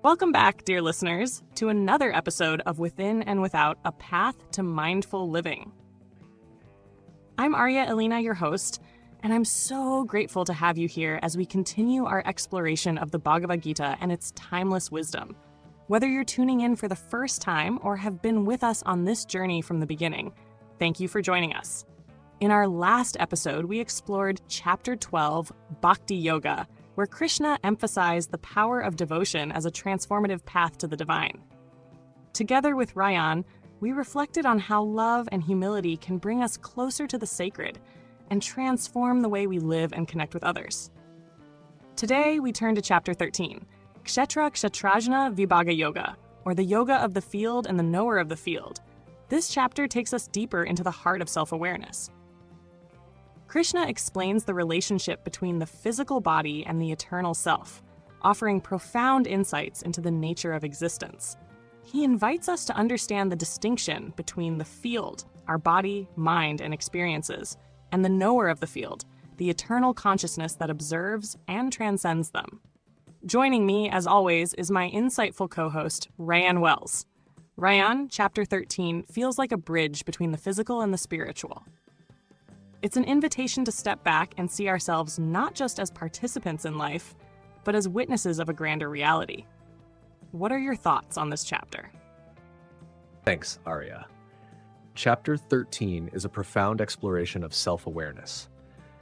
Welcome back, dear listeners, to another episode of Within and Without, a Path to Mindful Living. I'm Arya Elena, your host, and I'm so grateful to have you here as we continue our exploration of the Bhagavad Gita and its timeless wisdom. Whether you're tuning in for the first time or have been with us on this journey from the beginning, thank you for joining us. In our last episode, we explored Chapter 12, Bhakti Yoga, where Krishna emphasized the power of devotion as a transformative path to the divine. Together with Rayan, we reflected on how love and humility can bring us closer to the sacred and transform the way we live and connect with others. Today, we turn to Chapter 13, Kshetra-Ksetrajna Vibhaga Yoga, or the yoga of the field and the knower of the field. This chapter takes us deeper into the heart of self-awareness. Krishna explains the relationship between the physical body and the eternal self, offering profound insights into the nature of existence. He invites us to understand the distinction between the field, our body, mind, and experiences, and the knower of the field, the eternal consciousness that observes and transcends them. Joining me, as always, is my insightful co-host, Rayan Wells. Rayan, Chapter 13, feels like a bridge between the physical and the spiritual. It's an invitation to step back and see ourselves not just as participants in life, but as witnesses of a grander reality. What are your thoughts on this chapter? Thanks, Arya. Chapter 13 is a profound exploration of self-awareness.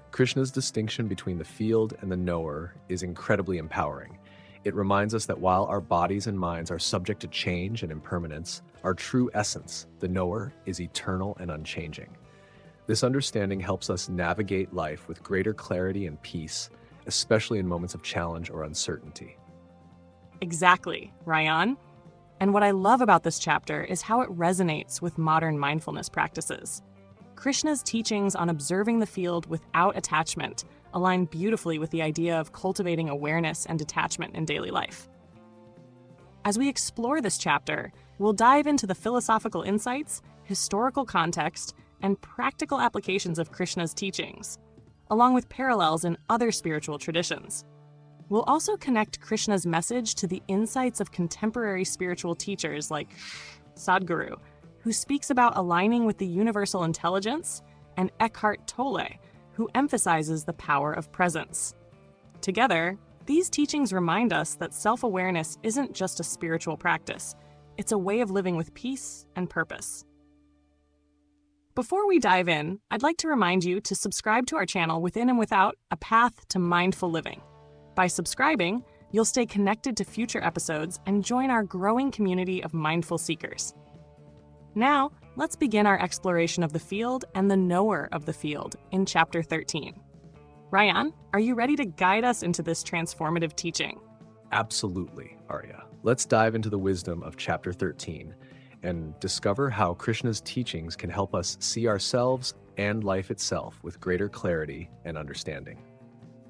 Krishna's distinction between the field and the knower is incredibly empowering. It reminds us that while our bodies and minds are subject to change and impermanence, our true essence, the knower, is eternal and unchanging. This understanding helps us navigate life with greater clarity and peace, especially in moments of challenge or uncertainty. Exactly, Rayan. And what I love about this chapter is how it resonates with modern mindfulness practices. Krishna's teachings on observing the field without attachment align beautifully with the idea of cultivating awareness and detachment in daily life. As we explore this chapter, we'll dive into the philosophical insights, historical context, and practical applications of Krishna's teachings, along with parallels in other spiritual traditions. We'll also connect Krishna's message to the insights of contemporary spiritual teachers like Sadhguru, who speaks about aligning with the universal intelligence, and Eckhart Tolle, who emphasizes the power of presence. Together, these teachings remind us that self-awareness isn't just a spiritual practice, it's a way of living with peace and purpose. Before we dive in, I'd like to remind you to subscribe to our channel Within and Without, a Path to Mindful Living. By subscribing, you'll stay connected to future episodes and join our growing community of mindful seekers. Now, let's begin our exploration of the field and the knower of the field in Chapter 13. Rayan, are you ready to guide us into this transformative teaching? Absolutely, Arya. Let's dive into the wisdom of Chapter 13 and discover how Krishna's teachings can help us see ourselves and life itself with greater clarity and understanding.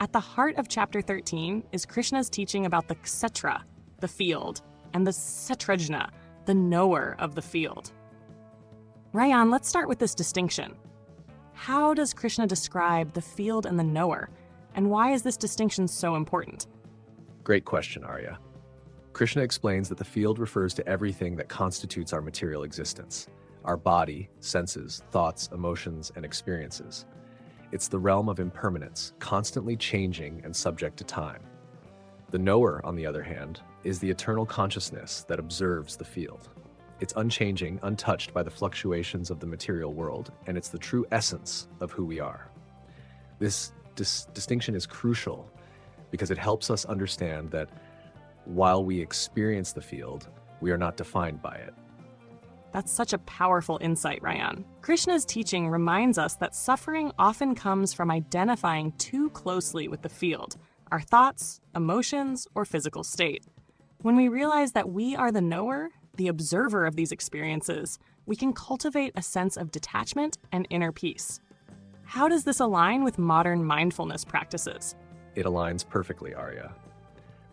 At the heart of Chapter 13 is Krishna's teaching about the Kshetra, the field, and the Ksetrajna, the knower of the field. Rayan, let's start with this distinction. How does Krishna describe the field and the knower, and why is this distinction so important? Great question, Arya. Krishna explains that the field refers to everything that constitutes our material existence, our body, senses, thoughts, emotions, and experiences. It's the realm of impermanence, constantly changing and subject to time. The knower, on the other hand, is the eternal consciousness that observes the field. It's unchanging, untouched by the fluctuations of the material world, and it's the true essence of who we are. This distinction is crucial because it helps us understand that while we experience the field, we are not defined by it. That's such a powerful insight, Rayan. Krishna's teaching reminds us that suffering often comes from identifying too closely with the field, our thoughts, emotions, or physical state. When we realize that we are the knower, the observer of these experiences, we can cultivate a sense of detachment and inner peace. How does this align with modern mindfulness practices? It aligns perfectly, Arya.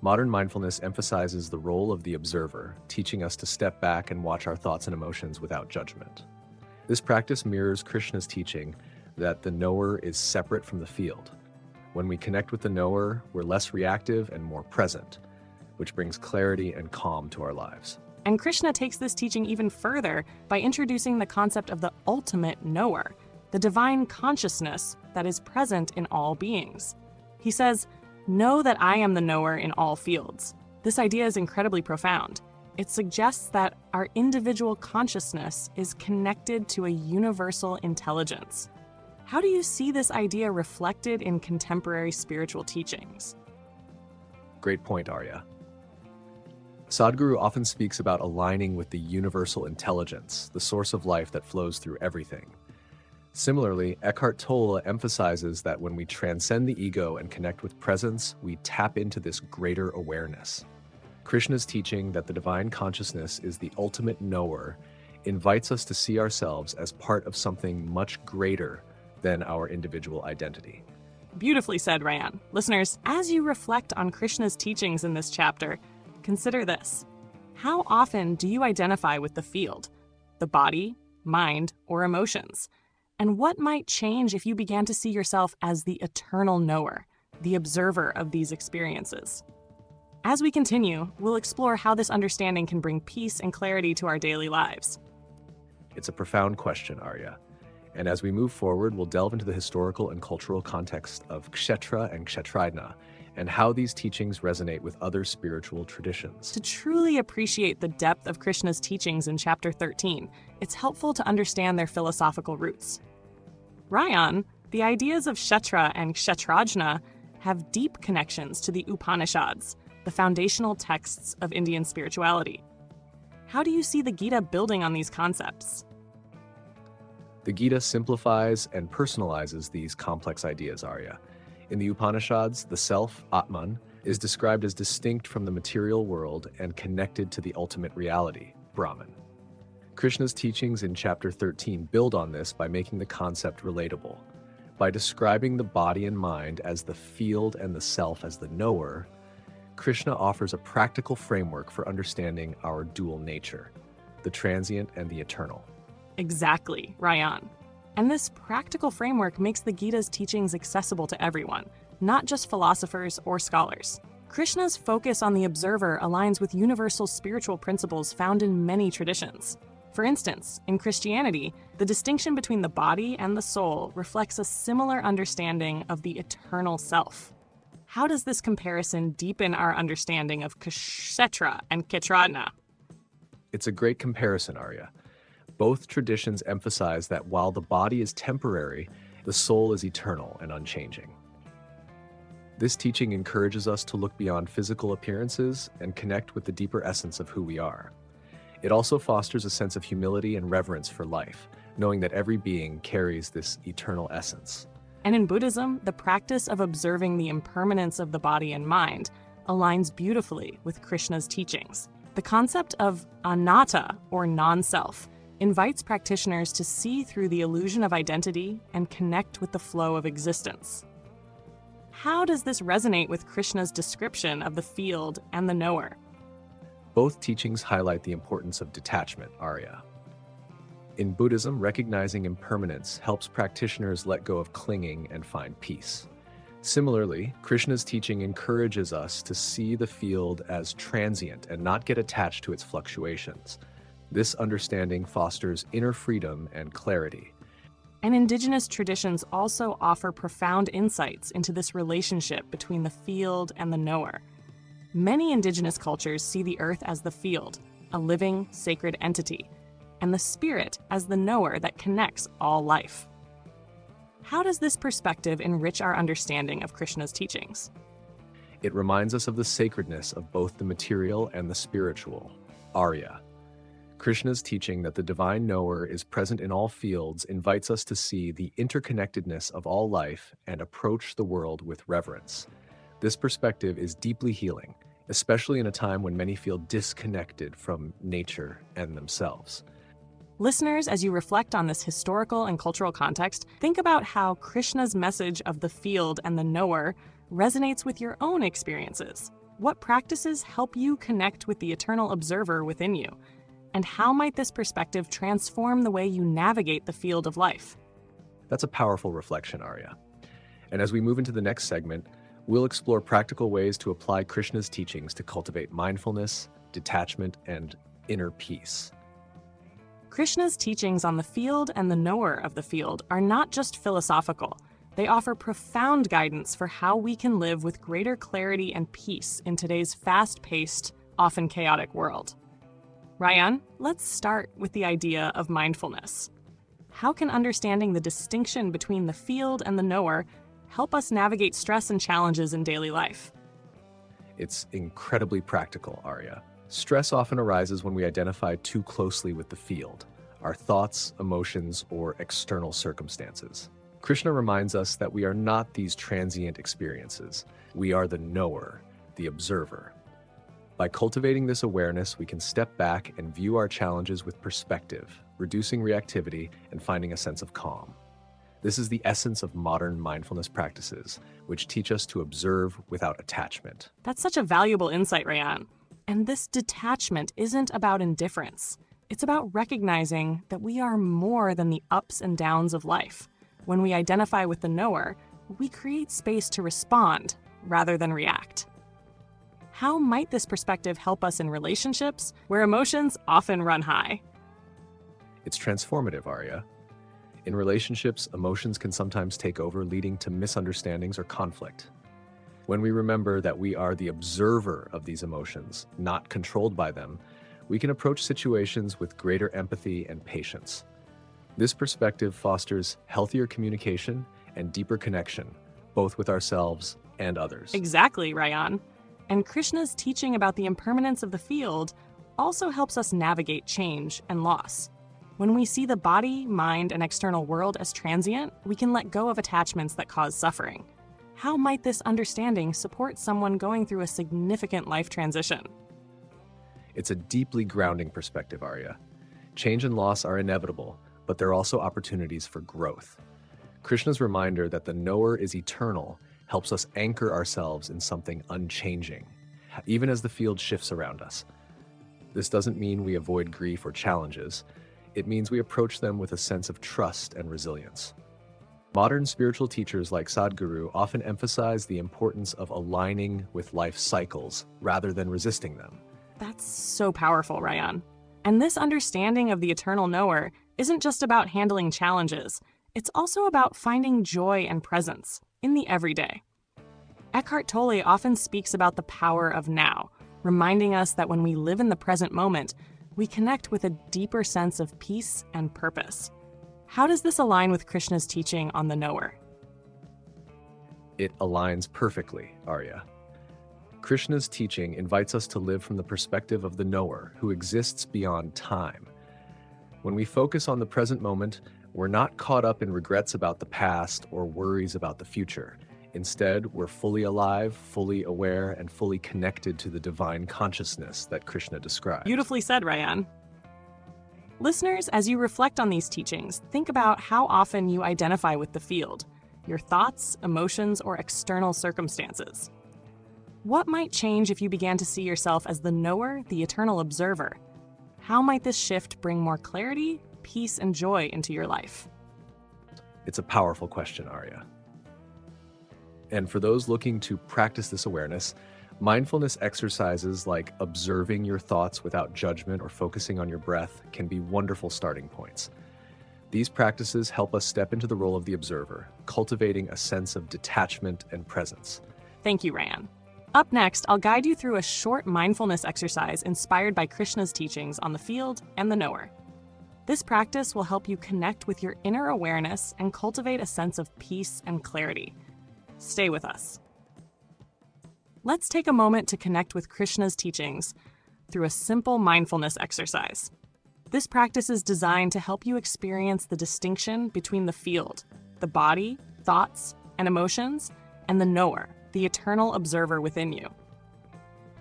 Modern mindfulness emphasizes the role of the observer, teaching us to step back and watch our thoughts and emotions without judgment. This practice mirrors Krishna's teaching that the knower is separate from the field. When we connect with the knower, we're less reactive and more present. which brings clarity and calm to our lives. And Krishna takes this teaching even further by introducing the concept of the ultimate knower, the divine consciousness that is present in all beings. He says, "Know that I am the knower in all fields." This idea is incredibly profound. It suggests that our individual consciousness is connected to a universal intelligence. How do you see this idea reflected in contemporary spiritual teachings? Great point, Arya. Sadhguru often speaks about aligning with the universal intelligence, the source of life that flows through everything. Similarly, Eckhart Tolle emphasizes that when we transcend the ego and connect with presence, we tap into this greater awareness. Krishna's teaching that the divine consciousness is the ultimate knower invites us to see ourselves as part of something much greater than our individual identity. Beautifully said, Rayan. Listeners, as you reflect on Krishna's teachings in this chapter, consider this. How often do you identify with the field, the body, mind, or emotions? And what might change if you began to see yourself as the eternal knower, the observer of these experiences? As we continue, we'll explore how this understanding can bring peace and clarity to our daily lives. It's a profound question, Arya. And as we move forward, we'll delve into the historical and cultural context of Kshetra and Kshetrajna and how these teachings resonate with other spiritual traditions. To truly appreciate the depth of Krishna's teachings in Chapter 13, it's helpful to understand their philosophical roots. Rayan, the ideas of Kshetra and Kshetrajna have deep connections to the Upanishads, the foundational texts of Indian spirituality. How do you see the Gita building on these concepts? The Gita simplifies and personalizes these complex ideas, Arya. In the Upanishads, the self, Atman, is described as distinct from the material world and connected to the ultimate reality, Brahman. Krishna's teachings in Chapter 13 build on this by making the concept relatable. By describing the body and mind as the field and the self as the knower, Krishna offers a practical framework for understanding our dual nature, the transient and the eternal. Exactly, Rayan. And this practical framework makes the Gita's teachings accessible to everyone, not just philosophers or scholars. Krishna's focus on the observer aligns with universal spiritual principles found in many traditions. For instance, in Christianity, the distinction between the body and the soul reflects a similar understanding of the eternal self. How does this comparison deepen our understanding of Kshetra and Kshetrajna? It's a great comparison, Arya. Both traditions emphasize that while the body is temporary, the soul is eternal and unchanging. This teaching encourages us to look beyond physical appearances and connect with the deeper essence of who we are. It also fosters a sense of humility and reverence for life, knowing that every being carries this eternal essence. And in Buddhism, the practice of observing the impermanence of the body and mind aligns beautifully with Krishna's teachings. The concept of anatta, or non-self, invites practitioners to see through the illusion of identity and connect with the flow of existence. How does this resonate with Krishna's description of the field and the knower? Both teachings highlight the importance of detachment, Arya. In Buddhism, recognizing impermanence helps practitioners let go of clinging and find peace. Similarly, Krishna's teaching encourages us to see the field as transient and not get attached to its fluctuations. This understanding fosters inner freedom and clarity. And indigenous traditions also offer profound insights into this relationship between the field and the knower. Many indigenous cultures see the earth as the field, a living, sacred entity, and the spirit as the knower that connects all life. How does this perspective enrich our understanding of Krishna's teachings? It reminds us of the sacredness of both the material and the spiritual, Arya. Krishna's teaching that the divine knower is present in all fields invites us to see the interconnectedness of all life and approach the world with reverence. This perspective is deeply healing, especially in a time when many feel disconnected from nature and themselves. Listeners, as you reflect on this historical and cultural context, think about how Krishna's message of the field and the knower resonates with your own experiences. What practices help you connect with the eternal observer within you? And how might this perspective transform the way you navigate the field of life? That's a powerful reflection, Arya. And as we move into the next segment, We'll explore practical ways to apply Krishna's teachings to cultivate mindfulness, detachment, and inner peace. Krishna's teachings on the field and the knower of the field are not just philosophical. They offer profound guidance for how we can live with greater clarity and peace in today's fast-paced, often chaotic world. Rayan, let's start with the idea of mindfulness. How can understanding the distinction between the field and the knower help us navigate stress and challenges in daily life? It's incredibly practical, Arya. Stress often arises when we identify too closely with the field, our thoughts, emotions, or external circumstances. Krishna reminds us that we are not these transient experiences. We are the knower, the observer. By cultivating this awareness, we can step back and view our challenges with perspective, reducing reactivity and finding a sense of calm. This is the essence of modern mindfulness practices, which teach us to observe without attachment. That's such a valuable insight, Rayan. And this detachment isn't about indifference. It's about recognizing that we are more than the ups and downs of life. When we identify with the knower, we create space to respond rather than react. How might this perspective help us in relationships where emotions often run high? It's transformative, Arya. In relationships, emotions can sometimes take over, leading to misunderstandings or conflict. When we remember that we are the observer of these emotions, not controlled by them, we can approach situations with greater empathy and patience. This perspective fosters healthier communication and deeper connection, both with ourselves and others. Exactly, Rayan. And Krishna's teaching about the impermanence of the field also helps us navigate change and loss. When we see the body, mind, and external world as transient, we can let go of attachments that cause suffering. How might this understanding support someone going through a significant life transition? It's a deeply grounding perspective, Arya. Change and loss are inevitable, but they're also opportunities for growth. Krishna's reminder that the knower is eternal helps us anchor ourselves in something unchanging, even as the field shifts around us. This doesn't mean we avoid grief or challenges. It means we approach them with a sense of trust and resilience. Modern spiritual teachers like Sadhguru often emphasize the importance of aligning with life's cycles rather than resisting them. That's so powerful, Rayan. And this understanding of the eternal knower isn't just about handling challenges. It's also about finding joy and presence in the everyday. Eckhart Tolle often speaks about the power of now, reminding us that when we live in the present moment, we connect with a deeper sense of peace and purpose. How does this align with Krishna's teaching on the knower? It aligns perfectly, Arya. Krishna's teaching invites us to live from the perspective of the knower who exists beyond time. When we focus on the present moment, we're not caught up in regrets about the past or worries about the future. Instead, we're fully alive, fully aware, and fully connected to the divine consciousness that Krishna described. Beautifully said, Rayan. Listeners, as you reflect on these teachings, think about how often you identify with the field, your thoughts, emotions, or external circumstances. What might change if you began to see yourself as the knower, the eternal observer? How might this shift bring more clarity, peace, and joy into your life? It's a powerful question, Arya. And for those looking to practice this awareness, mindfulness exercises like observing your thoughts without judgment or focusing on your breath can be wonderful starting points. These practices help us step into the role of the observer, cultivating a sense of detachment and presence. Thank you, Rayan. Up next, I'll guide you through a short mindfulness exercise inspired by Krishna's teachings on the field and the knower. This practice will help you connect with your inner awareness and cultivate a sense of peace and clarity. Stay with us. Let's take a moment to connect with Krishna's teachings through a simple mindfulness exercise. This practice is designed to help you experience the distinction between the field, the body, thoughts, and emotions, and the knower, the eternal observer within you.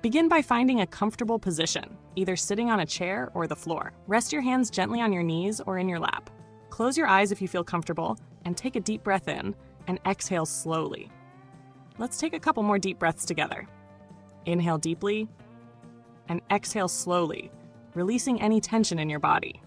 Begin by finding a comfortable position, either sitting on a chair or the floor. Rest your hands gently on your knees or in your lap. Close your eyes if you feel comfortable, and take a deep breath in and exhale slowly. Let's take a couple more deep breaths together. Inhale deeply and exhale slowly, releasing any tension in your body.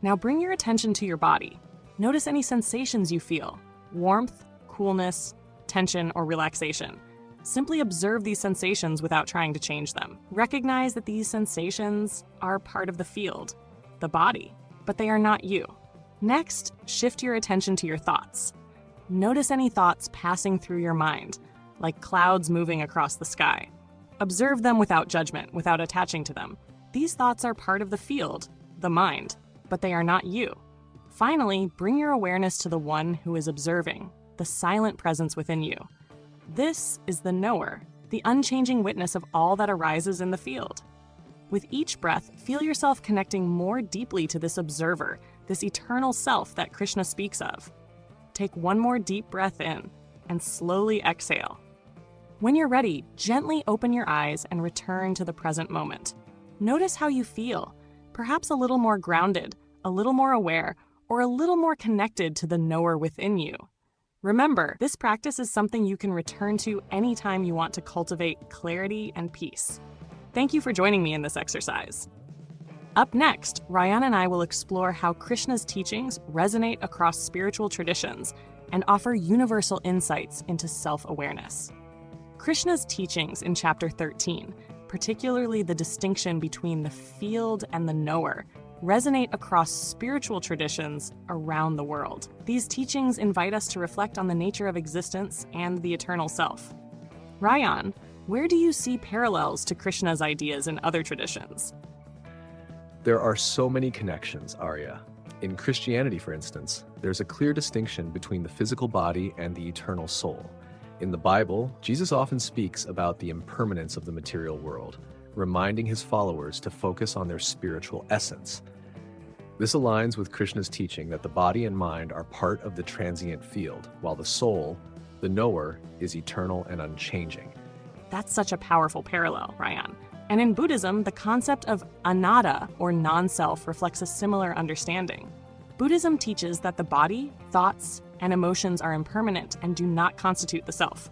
Now bring your attention to your body. Notice any sensations you feel: warmth, coolness, tension, or relaxation. Simply observe these sensations without trying to change them. Recognize that these sensations are part of the field, the body, but they are not you. Next, shift your attention to your thoughts. Notice any thoughts passing through your mind, like clouds moving across the sky. Observe them without judgment, without attaching to them. These thoughts are part of the field, the mind, but they are not you. Finally, bring your awareness to the one who is observing, the silent presence within you. This is the knower, the unchanging witness of all that arises in the field. With each breath, feel yourself connecting more deeply to this observer, this eternal self that Krishna speaks of. Take one more deep breath in and slowly exhale. When you're ready, gently open your eyes and return to the present moment. Notice how you feel, perhaps a little more grounded, a little more aware, or a little more connected to the knower within you. Remember, this practice is something you can return to anytime you want to cultivate clarity and peace. Thank you for joining me in this exercise. Up next, Rayan and I will explore how Krishna's teachings resonate across spiritual traditions and offer universal insights into self-awareness. Krishna's teachings in chapter 13, particularly the distinction between the field and the knower, resonate across spiritual traditions around the world. These teachings invite us to reflect on the nature of existence and the eternal self. Rayan, where do you see parallels to Krishna's ideas in other traditions? There are so many connections, Arya. In Christianity, for instance, there's a clear distinction between the physical body and the eternal soul. In the Bible, Jesus often speaks about the impermanence of the material world, reminding his followers to focus on their spiritual essence. This aligns with Krishna's teaching that the body and mind are part of the transient field, while the soul, the knower, is eternal and unchanging. That's such a powerful parallel, Rayan. And in Buddhism, the concept of anatta, or non-self, reflects a similar understanding. Buddhism teaches that the body, thoughts, and emotions are impermanent and do not constitute the self.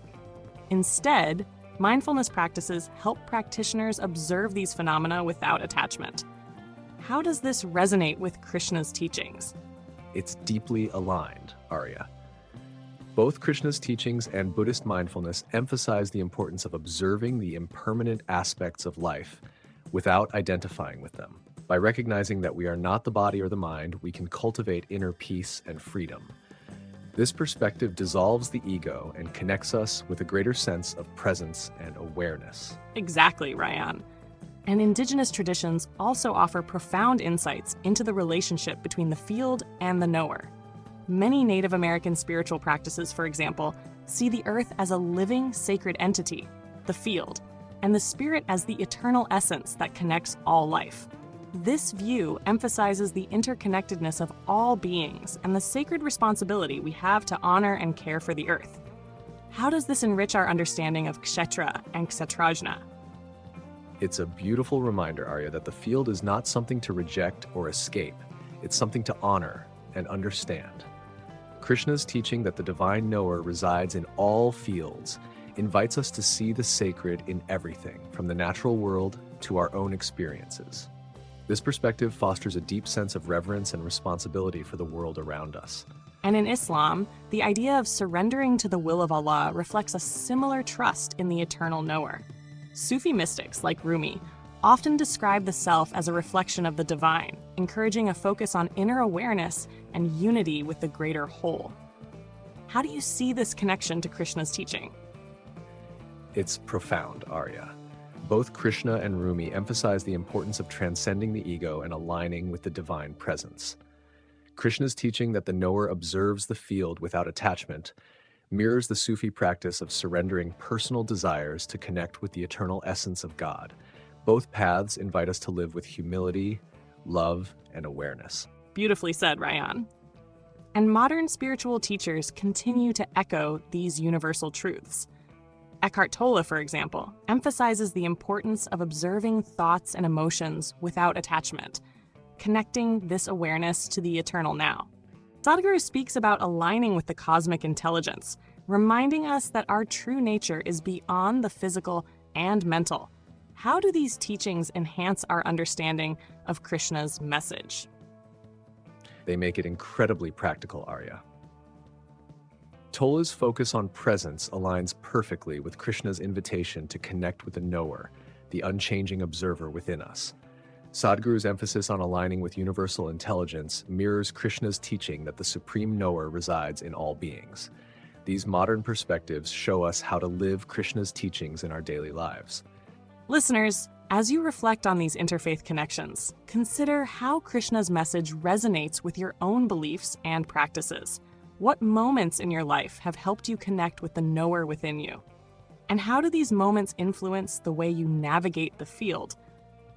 Instead, mindfulness practices help practitioners observe these phenomena without attachment. How does this resonate with Krishna's teachings? It's deeply aligned, Arya. Both Krishna's teachings and Buddhist mindfulness emphasize the importance of observing the impermanent aspects of life without identifying with them. By recognizing that we are not the body or the mind, we can cultivate inner peace and freedom. This perspective dissolves the ego and connects us with a greater sense of presence and awareness. Exactly, Rayan. And indigenous traditions also offer profound insights into the relationship between the field and the knower. Many Native American spiritual practices, for example, see the earth as a living, sacred entity, the field, and the spirit as the eternal essence that connects all life. This view emphasizes the interconnectedness of all beings and the sacred responsibility we have to honor and care for the earth. How does this enrich our understanding of Kshetra and Ksetrajna? It's a beautiful reminder, Arya, that the field is not something to reject or escape. It's something to honor and understand. Krishna's teaching that the divine knower resides in all fields invites us to see the sacred in everything, from the natural world to our own experiences. This perspective fosters a deep sense of reverence and responsibility for the world around us. And in Islam, the idea of surrendering to the will of Allah reflects a similar trust in the eternal knower. Sufi mystics like Rumi often describe the self as a reflection of the divine, encouraging a focus on inner awareness and unity with the greater whole. How do you see this connection to Krishna's teaching? It's profound, Arya. Both Krishna and Rumi emphasize the importance of transcending the ego and aligning with the divine presence. Krishna's teaching that the knower observes the field without attachment mirrors the Sufi practice of surrendering personal desires to connect with the eternal essence of God. Both paths invite us to live with humility, love, and awareness. Beautifully said, Rayan. And modern spiritual teachers continue to echo these universal truths. Eckhart Tolle, for example, emphasizes the importance of observing thoughts and emotions without attachment, connecting this awareness to the eternal now. Sadhguru speaks about aligning with the cosmic intelligence, reminding us that our true nature is beyond the physical and mental. How do these teachings enhance our understanding of Krishna's message? They make it incredibly practical, Arya. Tolle's focus on presence aligns perfectly with Krishna's invitation to connect with the knower, the unchanging observer within us. Sadhguru's emphasis on aligning with universal intelligence mirrors Krishna's teaching that the supreme knower resides in all beings. These modern perspectives show us how to live Krishna's teachings in our daily lives. Listeners, as you reflect on these interfaith connections, consider how Krishna's message resonates with your own beliefs and practices. What moments in your life have helped you connect with the knower within you? And how do these moments influence the way you navigate the field,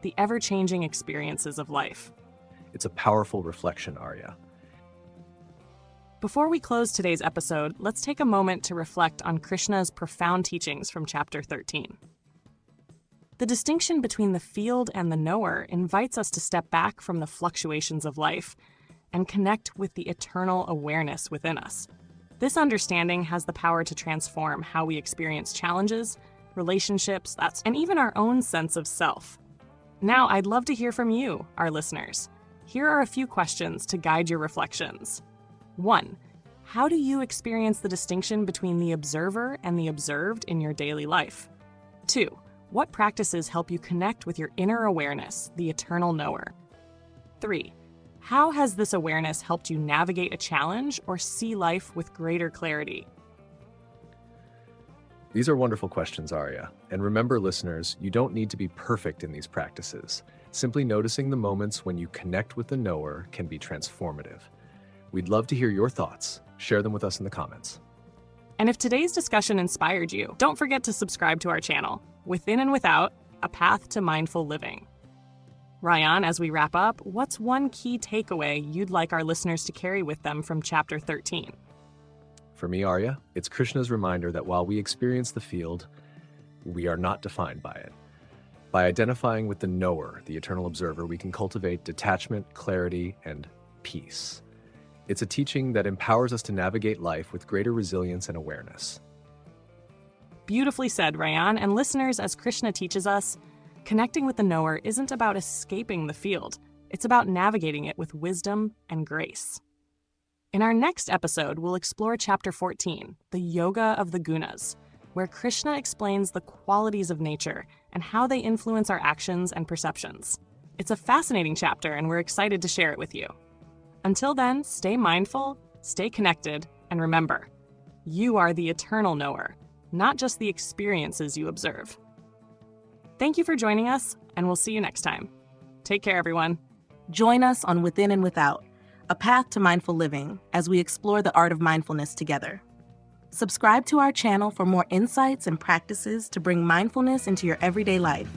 the ever-changing experiences of life? It's a powerful reflection, Arya. Before we close today's episode, let's take a moment to reflect on Krishna's profound teachings from chapter 13. The distinction between the field and the knower invites us to step back from the fluctuations of life and connect with the eternal awareness within us. This understanding has the power to transform how we experience challenges, relationships, and even our own sense of self. Now, I'd love to hear from you, our listeners. Here are a few questions to guide your reflections. 1. How do you experience the distinction between the observer and the observed in your daily life? 2. What practices help you connect with your inner awareness, the eternal knower? 3. How has this awareness helped you navigate a challenge or see life with greater clarity? These are wonderful questions, Arya. And remember, listeners, you don't need to be perfect in these practices. Simply noticing the moments when you connect with the knower can be transformative. We'd love to hear your thoughts. Share them with us in the comments. And if today's discussion inspired you, don't forget to subscribe to our channel, Within and Without, A Path to Mindful Living. Rayan, as we wrap up, what's one key takeaway you'd like our listeners to carry with them from chapter 13? For me, Arya, it's Krishna's reminder that while we experience the field, we are not defined by it. By identifying with the knower, the eternal observer, we can cultivate detachment, clarity, and peace. It's a teaching that empowers us to navigate life with greater resilience and awareness. Beautifully said, Rayan. And listeners, as Krishna teaches us, connecting with the knower isn't about escaping the field. It's about navigating it with wisdom and grace. In our next episode, we'll explore chapter 14, the Yoga of the Gunas, where Krishna explains the qualities of nature and how they influence our actions and perceptions. It's a fascinating chapter, and we're excited to share it with you. Until then, stay mindful, stay connected, and remember, you are the eternal knower, not just the experiences you observe. Thank you for joining us, and we'll see you next time. Take care, everyone. Join us on Within and Without, A Path to Mindful Living, as we explore the art of mindfulness together. Subscribe to our channel for more insights and practices to bring mindfulness into your everyday life.